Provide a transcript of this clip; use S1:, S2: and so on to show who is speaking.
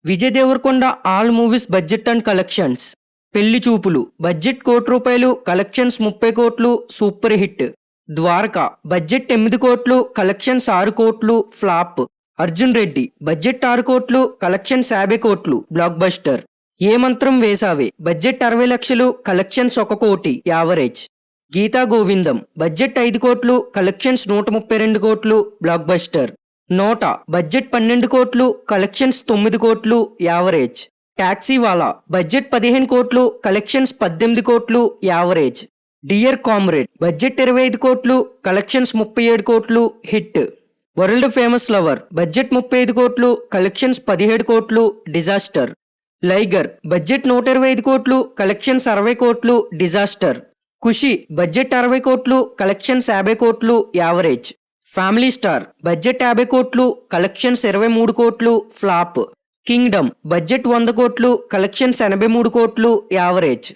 S1: Vijay Deverakonda all movies budget and collections. Pelli Choopulu budget ₹1 collections 30 కోట్లు super hit. Dwaraka budget 8 కోట్లు collections 6 కోట్లు flop. Arjun Reddy budget 6 కోట్లు collections 50 కోట్లు బ్లాక్ బస్టర్. ఏ మంత్రం వేసావే బడ్జెట్ 60 లక్షలు కలెక్షన్స్ 1 కోటి యావరేజ్. గీతా గోవిందం బడ్జెట్ 5 కోట్లు కలెక్షన్స్ 132 కోట్లు బ్లాక్ బస్టర్. నోటా బడ్జెట్ 12 కోట్లు కలెక్షన్స్ 9 కోట్లు యావరేజ్. టాక్సీ వాలా బడ్జెట్ 15 కోట్లు కలెక్షన్స్ 18 కోట్లు యావరేజ్. డియర్ కామ్రేడ్ బడ్జెట్ 25 కోట్లు కలెక్షన్స్ 37 కోట్లు hit. World famous lover budget 35 కోట్లు కలెక్షన్స్ 17 కోట్లు డిజాస్టర్. లైగర్ బడ్జెట్ 125 కోట్లు కలెక్షన్స్ 60 కోట్లు డిజాస్టర్. ఖుషి బడ్జెట్ 60 కోట్లు కలెక్షన్స్ 50 కోట్లు యావరేజ్. ఫ్యామిలీ స్టార్ బడ్జెట్ 50 కోట్లు కలెక్షన్స్ 23 కోట్లు ఫ్లాప్. కింగ్డమ్ బడ్జెట్ 100 కోట్లు కలెక్షన్స్ 83 కోట్లు యావరేజ్.